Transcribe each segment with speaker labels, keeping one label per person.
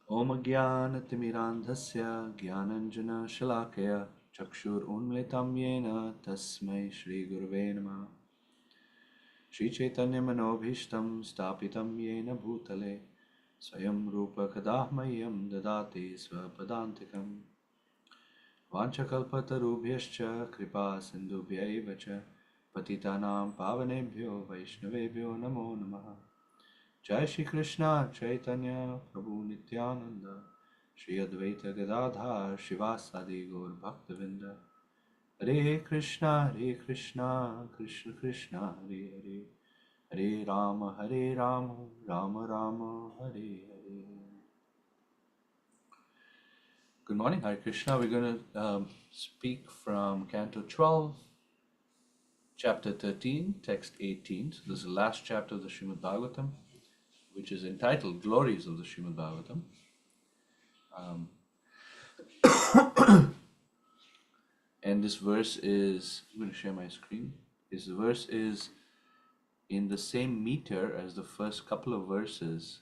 Speaker 1: Om Jnana-timirandhasya Jnananjana-shalakaya Chakshur-unmilitam yena Tasmai Shri-gurave Namah. Shri Chaitanya-manobhishtam Stapitam yena bhutale Swayam Rupa Kadahmayam Dadati Swapadantikam Vanchakalpatarubhyascha Kripa Sindhubhyaiva cha Patitanam Pavanebhyo Vaishnavebhyo Namo Namaha. Jai Shri Krishna Chaitanya Prabhu Nityananda Shri Advaita Gadadhar Shivasadi Gaur Bhaktavinda Hare Krishna Krishna Krishna Hare Hare Hare Rama Rama Rama Hare Hare. Good morning, Hare Krishna. We're going to speak from Canto 12, Chapter 13, Text 18. So this is the last chapter of the Srimad Bhagavatam, which is entitled Glories of the Srimad Bhagavatam. And this verse is, I'm going to share my screen. This verse is in the same meter as the first couple of verses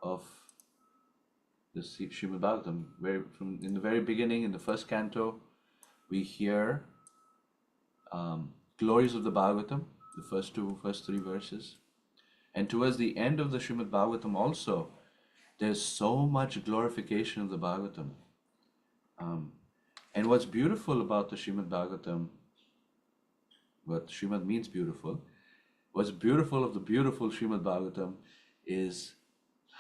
Speaker 1: of the Srimad Bhagavatam. In the very beginning, in the first canto, we hear glories of the Bhagavatam, the first three verses. And towards the end of the Srimad Bhagavatam also, there's so much glorification of the Bhagavatam. And what's beautiful about the Srimad Bhagavatam, what Srimad means beautiful, what's beautiful of the beautiful Srimad Bhagavatam is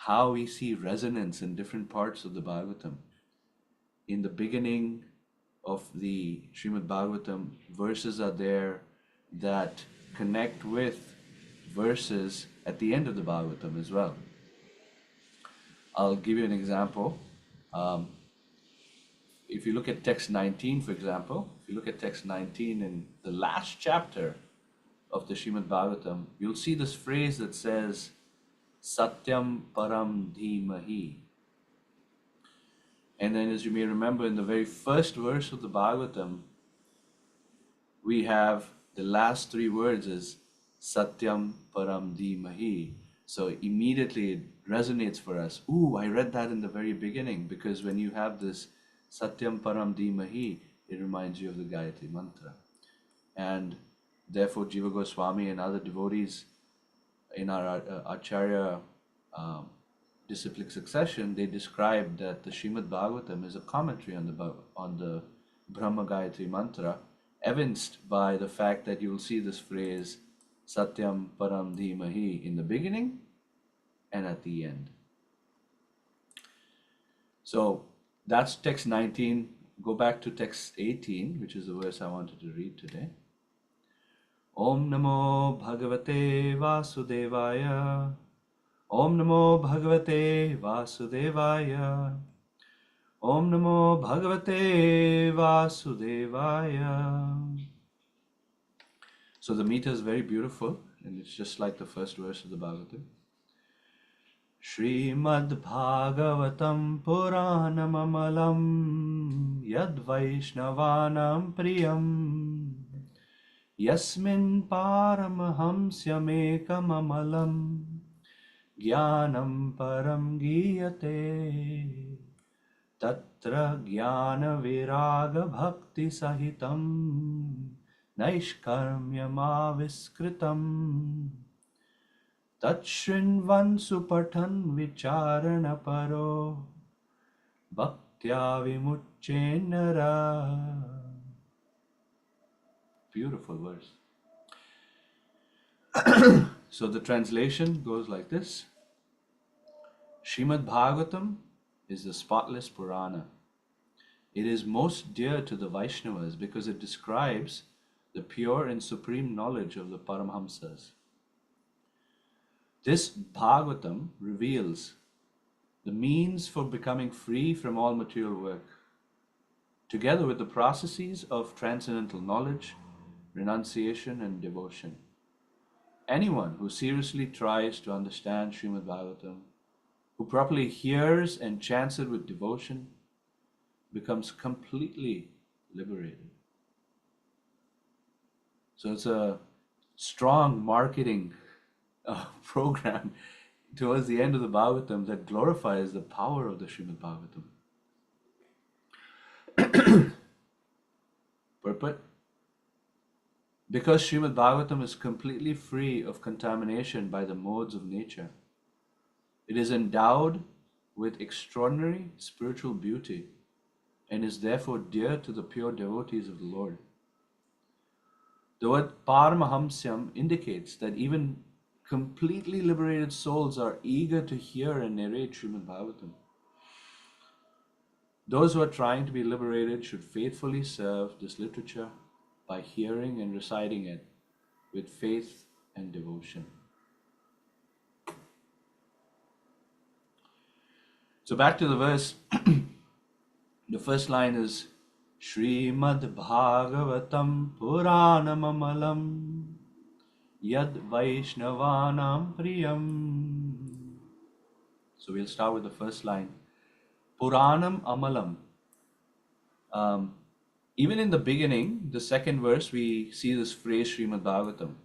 Speaker 1: how we see resonance in different parts of the Bhagavatam. In the beginning of the Srimad Bhagavatam, verses are there that connect with verses at the end of the Bhagavatam as well. I'll give you an example. If you look at text 19, for example, if you look at text 19 in the last chapter of the Srimad Bhagavatam, you'll see this phrase that says, Satyam Param Dhimahi. And then, as you may remember, in the very first verse of the Bhagavatam, we have the last three words as Satyam Param Dhimahi. So immediately it resonates for us. Ooh, I read that in the very beginning, because when you have this Satyam Param Dhimahi, it reminds you of the Gayatri Mantra. And therefore, Jiva Goswami and other devotees in our Acharya disciplic succession, they describe that the Srimad Bhagavatam is a commentary on the Brahma Gayatri Mantra, evinced by the fact that you will see this phrase Satyam Param Dhimahi in the beginning and at the end. So that's text 19. Go back to text 18, which is the verse I wanted to read today. Om Namo Bhagavate Vasudevaya. Om Namo Bhagavate Vasudevaya. Om Namo Bhagavate Vasudevaya. So the meter is very beautiful, and it's just like the first verse of the Bhagavatam. Srimad Bhagavatam Puranam Amalam Yad Vaishnavanam Priyam Yasmin Paramahamsyam Ekam Amalam Jnanam Param Giyate Tatra Jnana Viraga Bhakti Sahitam Naishkarmyam Aviskritam Tachrinvan Supatan Vicharana Paro Bhaktya Vimuchenara. Beautiful verse. So the translation goes like this. Srimad Bhagavatam is the spotless Purana. It is most dear to the Vaishnavas because it describes the pure and supreme knowledge of the Paramhamsas. This Bhagavatam reveals the means for becoming free from all material work, together with the processes of transcendental knowledge, renunciation, and devotion. Anyone who seriously tries to understand Srimad Bhagavatam, who properly hears and chants it with devotion, becomes completely liberated. So it's a strong marketing program towards the end of the Bhagavatam that glorifies the power of the Srimad Bhagavatam. Purport. Because Srimad Bhagavatam is completely free of contamination by the modes of nature, it is endowed with extraordinary spiritual beauty and is therefore dear to the pure devotees of the Lord. The word Paramahamsyam indicates that even completely liberated souls are eager to hear and narrate Srimad Bhagavatam. Those who are trying to be liberated should faithfully serve this literature by hearing and reciting it with faith and devotion. So back to the verse. The first line is Srimad Bhagavatam Puranam Amalam Yad Vaishnavanam Priyam. So we'll start with the first line. Puranam Amalam. Even in the beginning, the second verse, we see this phrase Srimad Bhagavatam.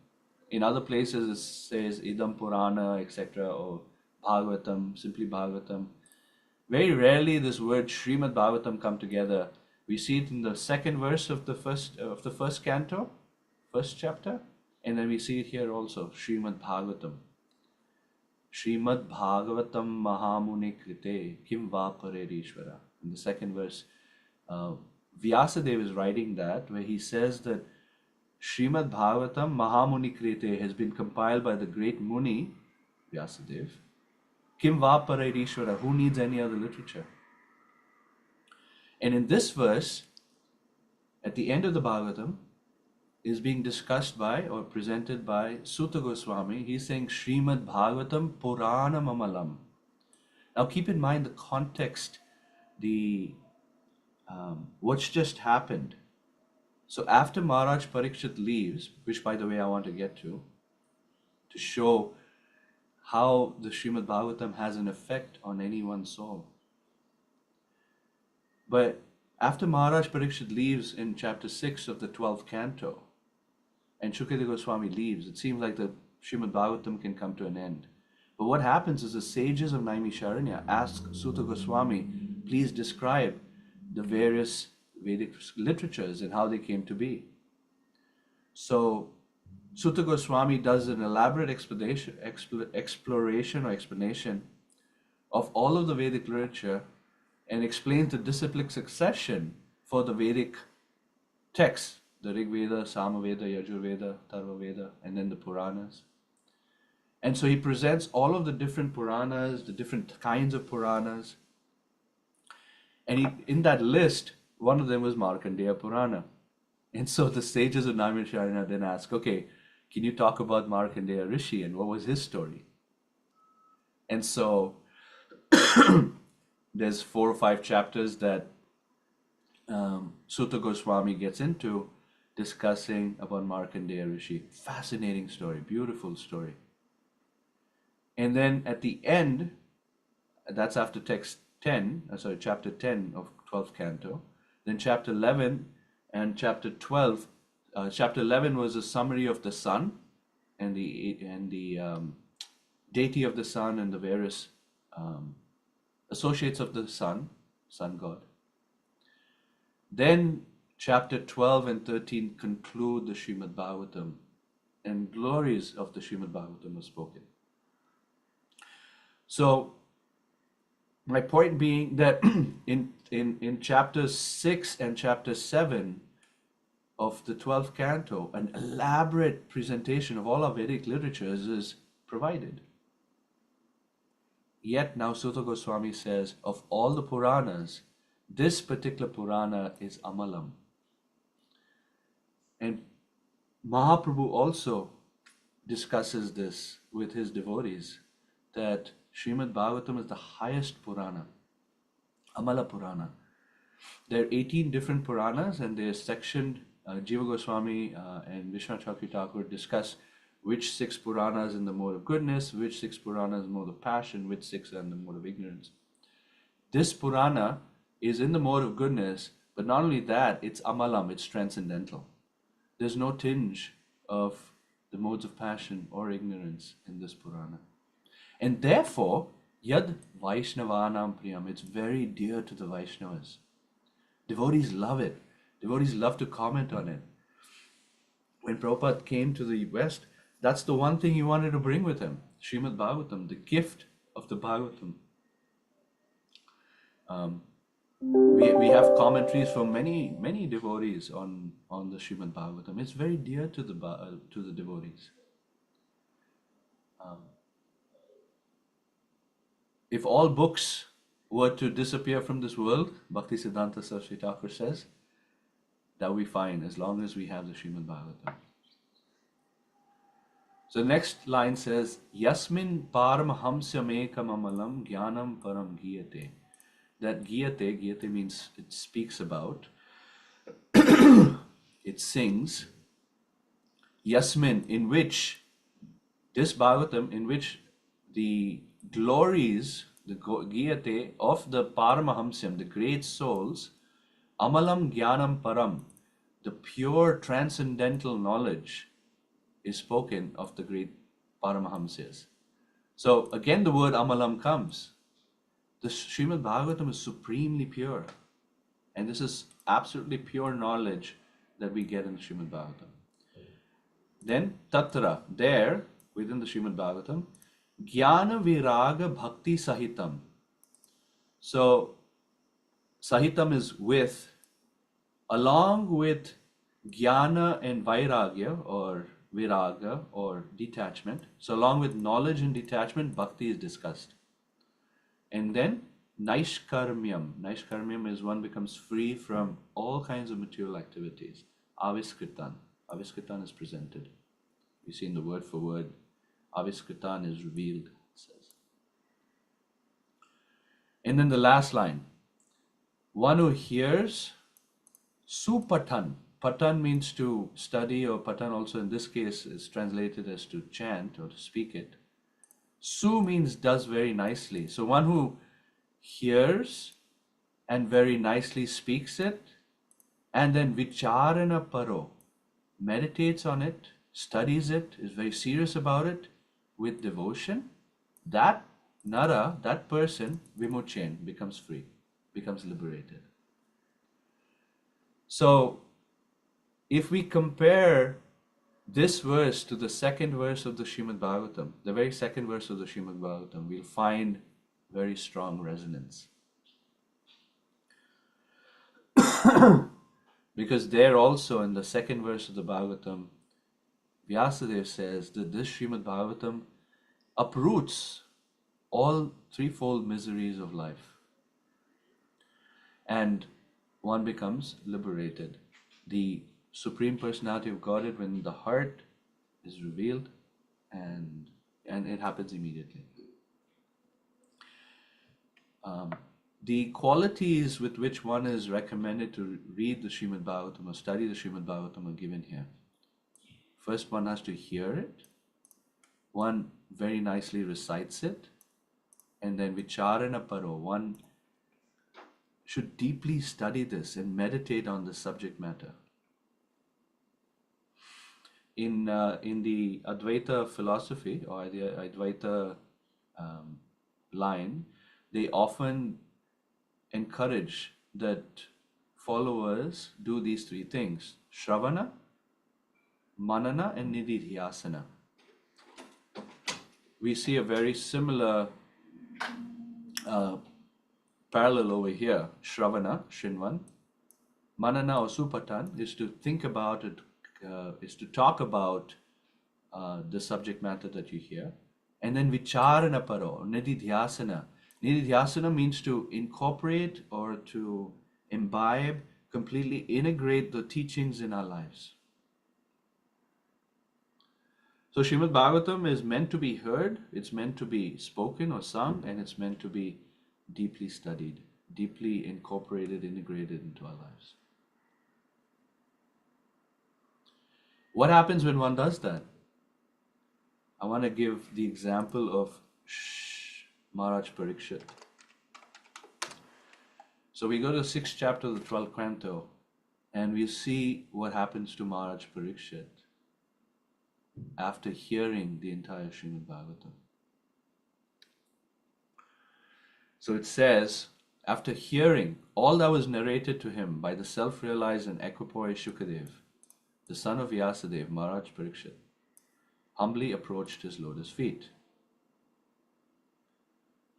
Speaker 1: In other places, it says Idam Purana, etc., or Bhagavatam, simply Bhagavatam. Very rarely this word Srimad Bhagavatam come together. We see it in the second verse of the first canto, first chapter, and then we see it here also, Srimad Bhagavatam. Srimad Bhagavatam Mahamuni Krite Kim Vaparerishvara. In the second verse, Vyasadeva is writing that, where he says that Srimad Bhagavatam Mahamuni Krite has been compiled by the great Muni, Vyasadeva. Kim Vaparerishvara, who needs any other literature? And in this verse, at the end of the Bhagavatam, is being discussed by or presented by Sutta Goswami. He's saying Srimad Bhagavatam Puranam Amalam. Now keep in mind the context, what's just happened. So after Maharaj Parikshit leaves, which by the way I want to get to show how the Srimad Bhagavatam has an effect on anyone's soul. But after Maharaj Parikshit leaves in chapter 6 of the 12th canto, and Shukadeva Goswami leaves, it seems like the Srimad Bhagavatam can come to an end. But what happens is the sages of Naimisharanya ask Sutta Goswami, please describe the various Vedic literatures and how they came to be. So Sutta Goswami does an elaborate exploration of all of the Vedic literature and explains the disciplic succession for the Vedic texts, the Rig Veda, Samaveda, Yajurveda, Tharvaveda, and then the Puranas. And so he presents all of the different Puranas, the different kinds of Puranas. And in that list, one of them was Markandeya Purana. And so the sages of Naimisharanya then ask, okay, can you talk about Markandeya Rishi and what was his story? And so there's 4 or 5 chapters that Sutta Goswami gets into discussing about Markandeya Rishi. Fascinating story, beautiful story. And then at the end, that's after chapter 10 of 12th canto. Then chapter 11 and chapter 12. Chapter 11 was a summary of the sun and the deity of the sun and the various associates of the sun god. Then chapter 12 and 13 conclude the Srimad Bhagavatam, and glories of the Srimad Bhagavatam are spoken. So my point being that in chapters 6 and chapter 7 of the 12th canto, an elaborate presentation of all our Vedic literatures is provided. Yet now Sutta Goswami says, of all the Puranas, this particular Purana is Amalam. And Mahaprabhu also discusses this with his devotees, that Srimad Bhagavatam is the highest Purana, Amala Purana. There are 18 different Puranas and they are sectioned. Jiva Goswami and Vishwanath Chakravarti Thakur discuss which 6 Puranas in the mode of goodness, which 6 Puranas in the mode of passion, which 6 are in the mode of ignorance. This Purana is in the mode of goodness, but not only that, it's Amalam, it's transcendental. There's no tinge of the modes of passion or ignorance in this Purana. And therefore, Yad Vaishnavanam Priyam, it's very dear to the Vaishnavas. Devotees love it. Devotees love to comment on it. When Prabhupada came to the West, that's the one thing he wanted to bring with him, Srimad Bhagavatam, the gift of the Bhagavatam. We have commentaries from many devotees on the Srimad Bhagavatam. It's very dear to the devotees. If all books were to disappear from this world, Bhakti Siddhanta Saraswati Thakur says, that will be fine as long as we have the Srimad Bhagavatam. So the next line says, Yasmin paramhamsyam ekam amalam jnanam param giyate. That giyate means it speaks about, it sings. Yasmin, in which, this Bhagavatam, in which the glories, the giyate of the Paramahamsyam, the great souls, amalam jnanam param, the pure transcendental knowledge, is spoken of the great Paramahamsas. So again the word amalam comes. The Srimad Bhagavatam is supremely pure. And this is absolutely pure knowledge that we get in the Srimad Bhagavatam. Then tatra, there, within the Srimad Bhagavatam, jnana viraga bhakti sahitam. So sahitam is with, along with jnana and vairagya, or viraga, or detachment. So along with knowledge and detachment, bhakti is discussed. And then naishkarmyam. Naishkarmyam is one becomes free from all kinds of material activities. Aviskritan. Aviskritan is presented. You see in the word for word, Aviskritan is revealed, it says. And then the last line, one who hears supatan. Patan means to study, or patan also in this case is translated as to chant or to speak it. Su means does very nicely. So one who hears and very nicely speaks it, and then vicharana paro, meditates on it, studies it, is very serious about it with devotion, that nara, that person, vimuchen, becomes free, becomes liberated. So if we compare this verse to the second verse of the Srimad Bhagavatam, the very second verse of the Srimad Bhagavatam, we'll find very strong resonance. Because there also in the second verse of the Bhagavatam, Vyasadeva says that this Srimad Bhagavatam uproots all threefold miseries of life. And one becomes liberated. The Supreme Personality of Godhead, when the heart is revealed, and it happens immediately. The qualities with which one is recommended to read the Srimad Bhagavatam or study the Srimad Bhagavatam are given here. First, one has to hear it. One very nicely recites it. And then vicharana paro, one should deeply study this and meditate on the subject matter. In the Advaita philosophy, or the Advaita line, they often encourage that followers do these three things: Shravana, Manana, and Nididhyasana. We see a very similar parallel over here. Shravana, Shinvan. Manana or Supatan is to think about it, is to talk about the subject matter that you hear. And then Vicharana Paro, Nididhyasana. Nididhyasana means to incorporate or to imbibe, completely integrate the teachings in our lives. So Srimad Bhagavatam is meant to be heard, it's meant to be spoken or sung, and it's meant to be deeply studied, deeply incorporated, integrated into our lives. What happens when one does that? I want to give the example of Maharaj Parikshit. So we go to the 6th chapter of the 12th canto, and we see what happens to Maharaj Parikshit after hearing the entire Srimad Bhagavatam. So it says, after hearing all that was narrated to him by the self-realized and equipoised Shukadev, the son of Vyasadeva, Maharaj Parikshit humbly approached his lotus feet.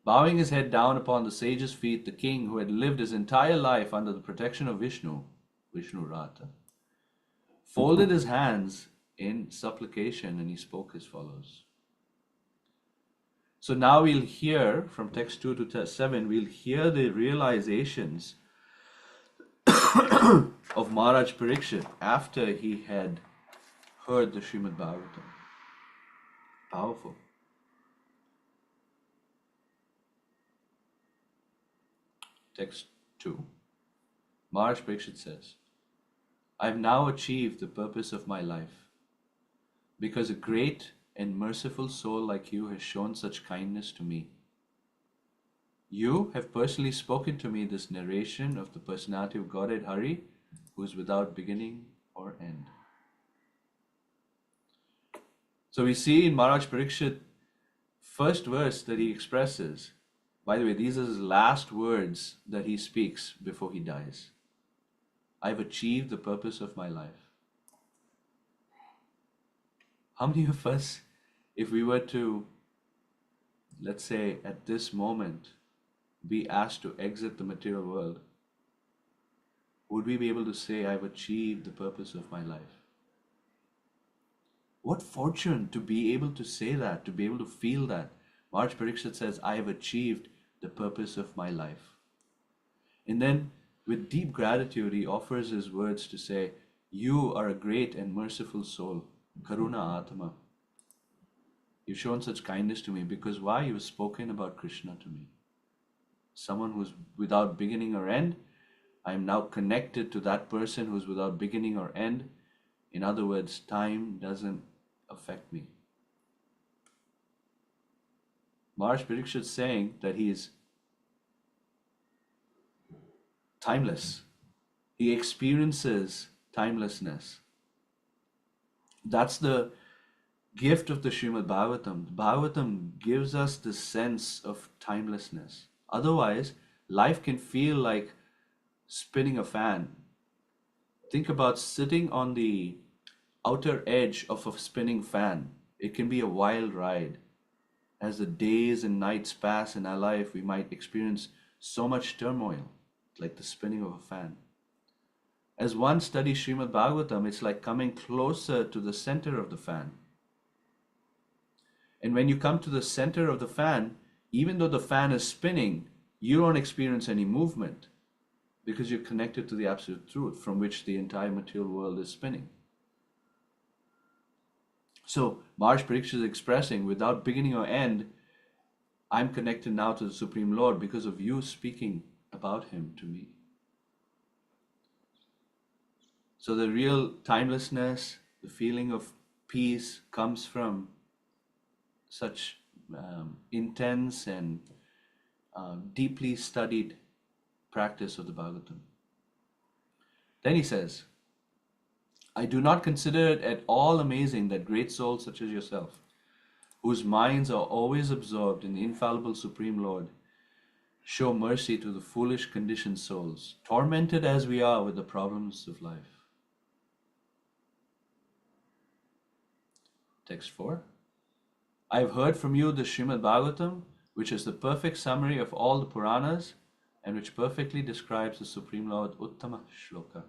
Speaker 1: Bowing his head down upon the sage's feet, the king, who had lived his entire life under the protection of Vishnu, Vishnu Rata, folded his hands in supplication and he spoke as follows. So now we'll hear from text 2 to 7, we'll hear the realizations of Maharaj Parikshit after he had heard the Srimad Bhagavatam. Powerful. Text 2. Maharaj Parikshit says, I have now achieved the purpose of my life because a great and merciful soul like you has shown such kindness to me. You have personally spoken to me this narration of the personality of Godhead Hari, who is without beginning or end. So we see in Maharaj Parikshit, first verse that he expresses, by the way, these are his last words that he speaks before he dies. I've achieved the purpose of my life. How many of us, if we were to, let's say at this moment, be asked to exit the material world, would we be able to say, I've achieved the purpose of my life? What fortune to be able to say that, to be able to feel that. Maharaj Parikshit says, I have achieved the purpose of my life. And then, with deep gratitude, he offers his words to say, you are a great and merciful soul, Karuna Atma. You've shown such kindness to me because why? You've spoken about Krishna to me. Someone who's without beginning or end, I am now connected to that person who's without beginning or end. In other words, time doesn't affect me. Maharaj Parikshit is saying that he is timeless. He experiences timelessness. That's the gift of the Srimad Bhagavatam. The Bhagavatam gives us the sense of timelessness. Otherwise, life can feel like spinning a fan. Think about sitting on the outer edge of a spinning fan. It can be a wild ride. As the days and nights pass in our life, we might experience so much turmoil, like the spinning of a fan. As one studies Srimad Bhagavatam, it's like coming closer to the center of the fan. And when you come to the center of the fan, even though the fan is spinning, you don't experience any movement because you're connected to the absolute truth from which the entire material world is spinning. So Maharaj Parikshit is expressing, without beginning or end, I'm connected now to the Supreme Lord because of you speaking about him to me. So the real timelessness, the feeling of peace comes from such intense and deeply studied practice of the Bhagavatam. Then he says, I do not consider it at all amazing that great souls such as yourself, whose minds are always absorbed in the infallible Supreme Lord, show mercy to the foolish conditioned souls, tormented as we are with the problems of life. Text 4. I have heard from you the Srimad Bhagavatam, which is the perfect summary of all the Puranas and which perfectly describes the Supreme Lord Uttama Shloka.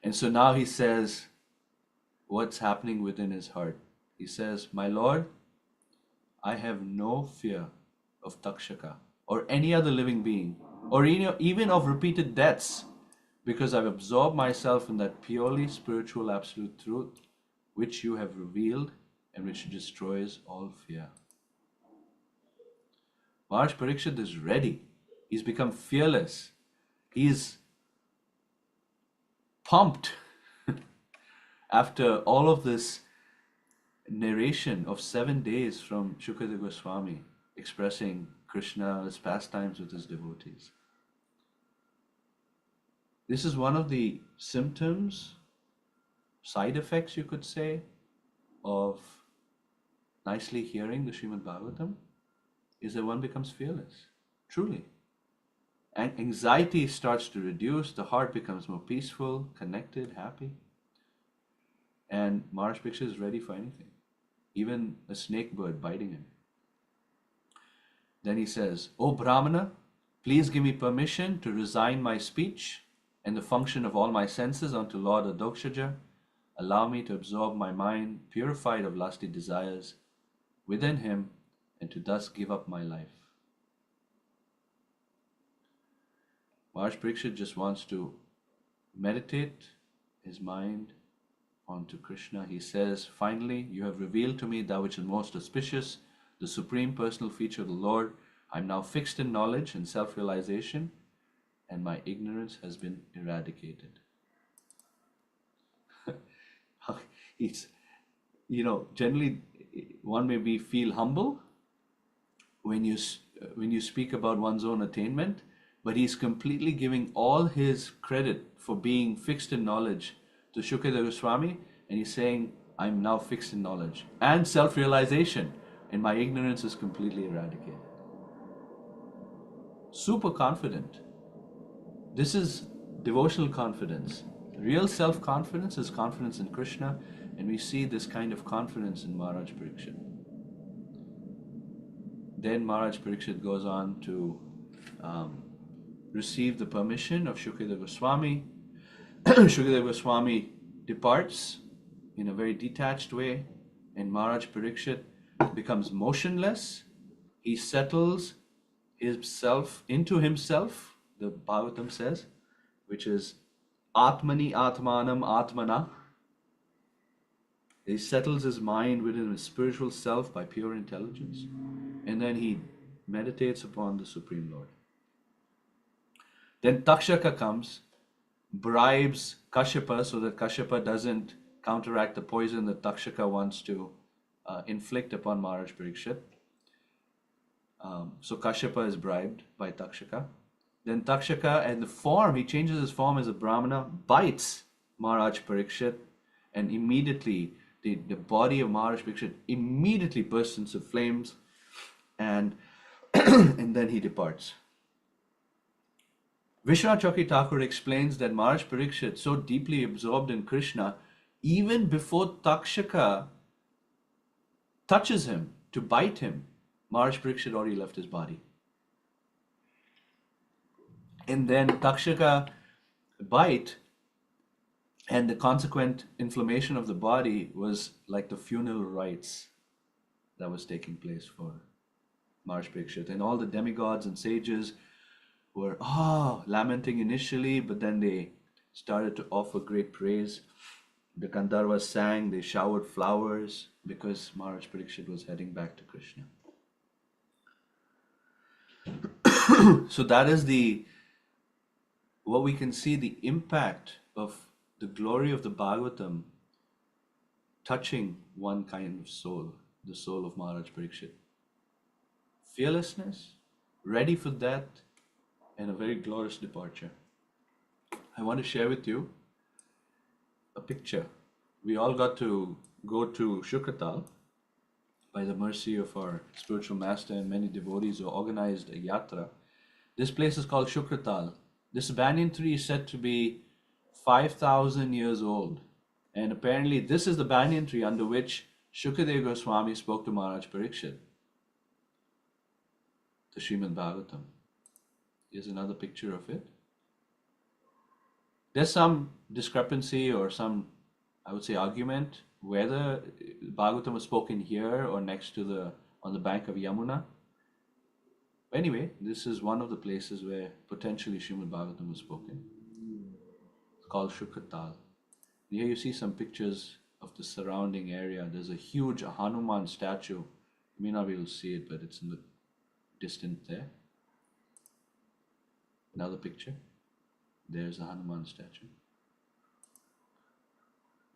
Speaker 1: And so now he says what's happening within his heart. He says, my Lord, I have no fear of Takshaka or any other living being or even of repeated deaths, because I've absorbed myself in that purely spiritual absolute truth which you have revealed and which destroys all fear. Maharaj Parikshit is ready. He's become fearless. He's pumped after all of this narration of 7 days from Shukadeva Goswami expressing Krishna's pastimes with his devotees. This is one of the symptoms, side effects you could say, of nicely hearing the Srimad Bhagavatam is that one becomes fearless, truly. And anxiety starts to reduce, the heart becomes more peaceful, connected, happy. And Maharaj Picture is ready for anything, even a snake bird biting him. Then he says, "O Brahmana, please give me permission to resign my speech and the function of all my senses unto Lord Adokshaja. Allow me to absorb my mind, purified of lusty desires, within him, and to thus give up my life." Maharaj Parikshit just wants to meditate his mind onto Krishna. He says, "Finally, you have revealed to me that which is most auspicious, the supreme personal feature of the Lord. I am now fixed in knowledge and self-realization, and my ignorance has been eradicated." It's, generally one may feel humble when you speak about one's own attainment, but he's completely giving all his credit for being fixed in knowledge to Shukadeva Goswami, and he's saying, "I'm now fixed in knowledge and self-realization, and my ignorance is completely eradicated." Super confident. This is devotional confidence. Real self-confidence is confidence in Krishna, and we see this kind of confidence in Maharaj Parikshit. Then Maharaj Parikshit goes on to receive the permission of Shukadeva Goswami. Shukadeva Goswami departs in a very detached way, and Maharaj Parikshit becomes motionless. He settles himself into himself, the Bhagavatam says, which is Atmani Atmanam Atmana. He settles his mind within his spiritual self by pure intelligence, and then he meditates upon the Supreme Lord. Then Takshaka comes, bribes Kashyapa so that Kashyapa doesn't counteract the poison that Takshaka wants to inflict upon Maharaj Parikshit. So Kashyapa is bribed by Takshaka. Then Takshaka, and the form, he changes his form as a Brahmana, bites Maharaj Parikshit, and immediately the body of Maharaj Parikshit immediately bursts into flames, and and then he departs. Vishwanath Chakravarti Thakur explains that Maharaj Parikshit, so deeply absorbed in Krishna, even before Takshaka touches him to bite him, Maharaj Parikshit already left his body. And then Takshaka bite, and the consequent inflammation of the body was like the funeral rites that was taking place for Maharaj Parikshit. And all the demigods and sages were lamenting initially, but then they started to offer great praise. The Gandharvas sang, they showered flowers, because Maharaj Parikshit was heading back to Krishna. So that is what we can see, the impact of the glory of the Bhagavatam touching one kind of soul, the soul of Maharaj Parikshit. Fearlessness, ready for death, and a very glorious departure. I want to share with you a picture. We all got to go to Shukratal by the mercy of our spiritual master, and many devotees who organized a yatra. This place is called Shukratal. This banyan tree is said to be 5,000 years old. And apparently this is the banyan tree under which Shukadeva Goswami spoke to Maharaj Parikshit, the Srimad Bhagavatam. Here's another picture of it. There's some discrepancy or some, I would say, argument whether Bhagavatam was spoken here or next to on the bank of Yamuna. Anyway, this is one of the places where potentially Srimad Bhagavatam was spoken. It's called Shukratal. Here you see some pictures of the surrounding area. There's a huge Hanuman statue. You may not be able to see it, but it's in the distance there. Another picture. There's a Hanuman statue.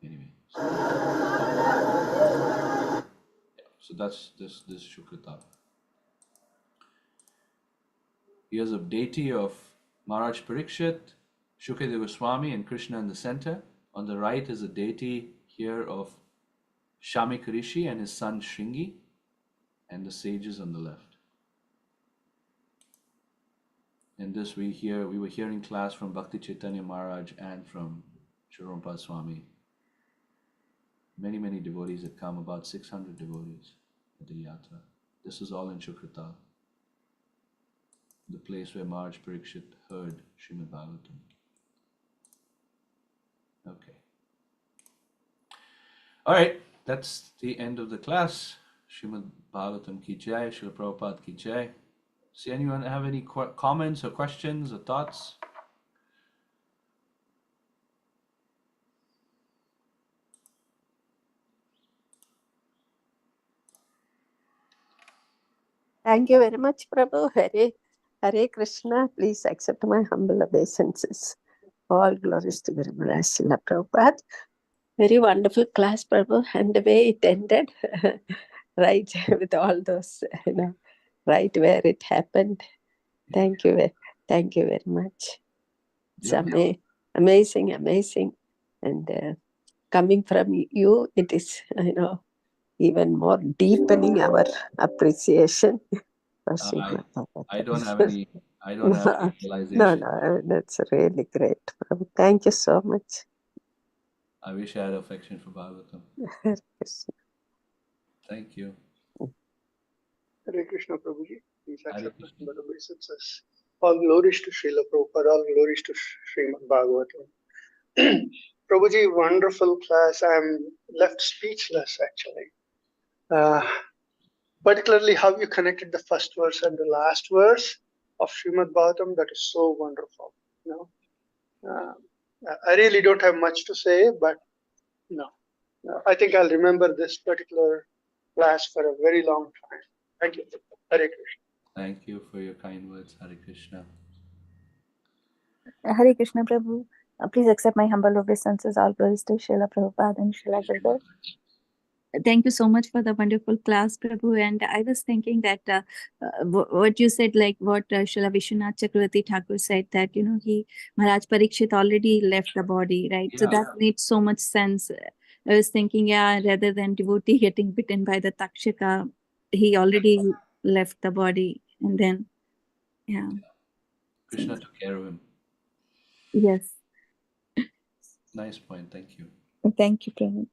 Speaker 1: Anyway. So that's this Shukratal. Here's a deity of Maharaj Parikshit, Shukadeva Goswami, and Krishna in the center. On the right is a deity here of Shamik Rishi and his son Shringi, and the sages on the left. And this we were hearing class from Bhakti Chaitanya Maharaj and from Shri Swami. Many devotees had come, about 600 devotees at the yatra. This is all in Shukratal, the place where Maharaj Parikshit heard Srimad Bhagavatam. Okay. All right, that's the end of the class. Srimad Bhagavatam ki jai, Srila Prabhupada ki jai. Does anyone have any comments or questions or thoughts?
Speaker 2: Thank you very much, Prabhu. Hare Krishna. Please accept my humble obeisances. All glories to Guru Maharaj Srila Prabhupada. Very wonderful class, Prabhu, and the way it ended, right, with all those, right where it happened. Thank you very much. It's amazing, and coming from you, it is, even more deepening our appreciation.
Speaker 1: I don't have any realization.
Speaker 2: No, that's really great, Prabhu. Thank you so much.
Speaker 1: I wish I had affection for Bhagavatam. Thank you.
Speaker 3: Hare Krishna, Prabhuji. Please accept my humble obeisances. All glories to Srila Prabhupada, all glories to Srimad Bhagavatam. Prabhuji, wonderful class. I'm left speechless, actually. Particularly how you connected the first verse and the last verse of Srimad Bhagavatam. That is so wonderful. I really don't have much to say, but I think I'll remember this particular class for a very long time. Thank you. Hare Krishna.
Speaker 1: Thank you for your kind words. Hare Krishna.
Speaker 4: Hare Krishna, Prabhu. Please accept my humble obeisances. All glories to Srila Prabhupada and Srila Gurudev. Thank you so much for the wonderful class, Prabhu. And I was thinking that what you said, like what Srila Vishwanath Chakravarti Thakur said, that, Maharaj Parikshit already left the body, right? Yeah. So that made so much sense. I was thinking, rather than devotee getting bitten by the Takshaka, he already left the body. And then,
Speaker 1: Krishna took care of him.
Speaker 4: Yes.
Speaker 1: Nice point. Thank you.
Speaker 4: Thank you, Prabhu.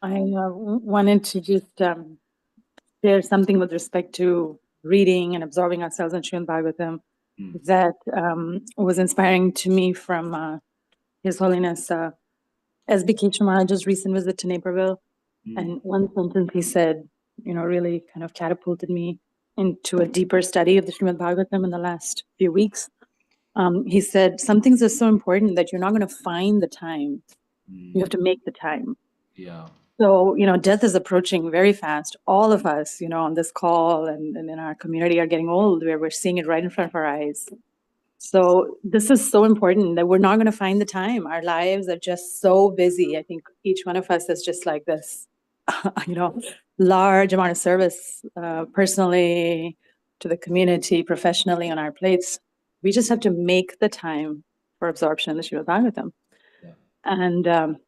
Speaker 5: I wanted to just share something with respect to reading and absorbing ourselves in Srimad Bhagavatam that was inspiring to me from His Holiness S.B.K. Maharaj's recent visit to Naperville. And one sentence he said, really kind of catapulted me into a deeper study of the Srimad Bhagavatam in the last few weeks. He said, some things are so important that you're not going to find the time. You have to make the time.
Speaker 1: Yeah.
Speaker 5: So, death is approaching very fast. All of us, on this call and in our community are getting old, where we're seeing it right in front of our eyes. So this is so important that we're not going to find the time. Our lives are just so busy. I think each one of us is just like this, large amount of service, personally, to the community, professionally, on our plates. We just have to make the time for absorption in the Srimad Bhagavatam.
Speaker 1: Yeah.
Speaker 5: And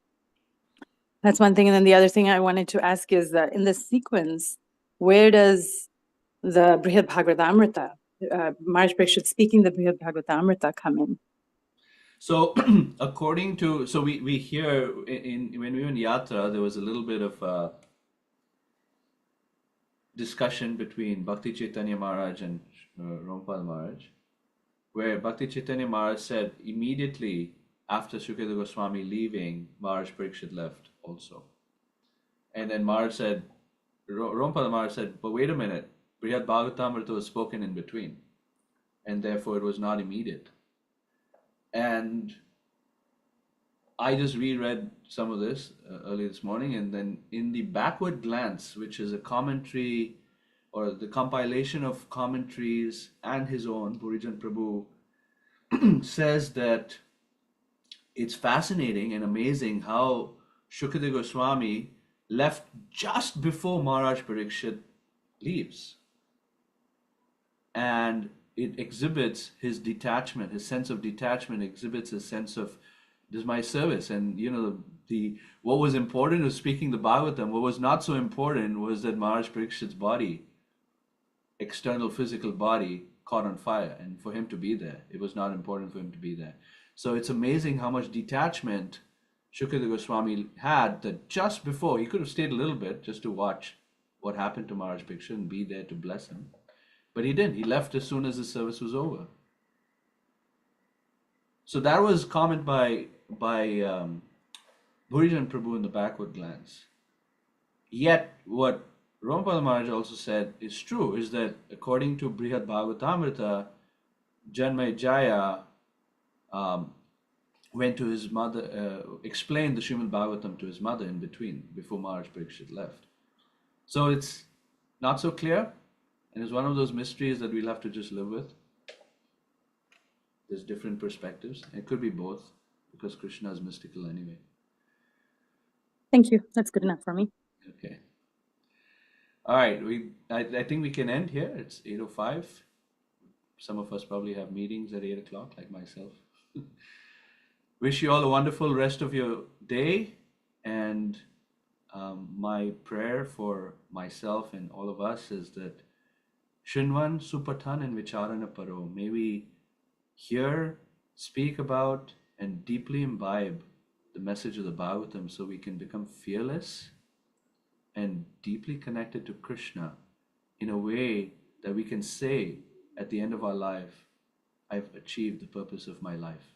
Speaker 5: that's one thing. And then the other thing I wanted to ask is that in this sequence, where does the Brihad Bhagavatamrita, Maharaj Parikshit speaking the Brihad Bhagavatamrita come in?
Speaker 1: So we hear when we were in Yatra, there was a little bit of discussion between Bhakti Chaitanya Maharaj and Rampal Maharaj, where Bhakti Chaitanya Maharaj said immediately after Sukadeva Goswami leaving, Maharaj Parikshit left also. And then Maharaj said, Rampal Maharaj said, but wait a minute, Brihad Bhagavatamrita was spoken in between, and therefore it was not immediate. And I just reread some of this early this morning, and then in the backward glance, which is a commentary or the compilation of commentaries and his own, Purijan Prabhu says that it's fascinating and amazing how Shukadeva Goswami left just before Maharaj Parikshit leaves. And it exhibits his detachment, his sense of detachment, exhibits his sense of This is my service. And the what was important was speaking the Bhagavatam. What was not so important was that Maharaj Parikshit's body, external physical body, caught on fire, and for him to be there, it was not important for him to be there. So it's amazing how much detachment Shukadeva Goswami had, that just before, he could have stayed a little bit just to watch what happened to Maharaj Parikshit and be there to bless him. But he didn't. He left as soon as the service was over. So that was comment by Bhurijan Prabhu in the backward glance. Yet, what Ramapada Maharaj also said is true, is that according to Brihad Bhagavatamrita, Janmay went to his mother, explained the Srimad Bhagavatam to his mother in between, before Maharaj Parikshit left. So it's not so clear, and it's one of those mysteries that we'll have to just live with. There's different perspectives. It could be both, because Krishna is mystical anyway.
Speaker 5: Thank you. That's good enough for me.
Speaker 1: Okay. All right. I think we can end here. It's 8:05. Some of us probably have meetings at 8 o'clock, like myself. Wish you all a wonderful rest of your day. And my prayer for myself and all of us is that Shinvan Supatan and Vicharana Paro, may we hear, speak about, and deeply imbibe the message of the Bhagavatam, so we can become fearless and deeply connected to Krishna in a way that we can say at the end of our life, I've achieved the purpose of my life.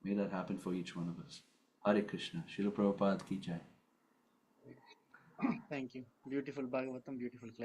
Speaker 1: May that happen for each one of us. Hare Krishna. Srila Prabhupada ki jai.
Speaker 6: Thank you. Beautiful Bhagavatam, beautiful class.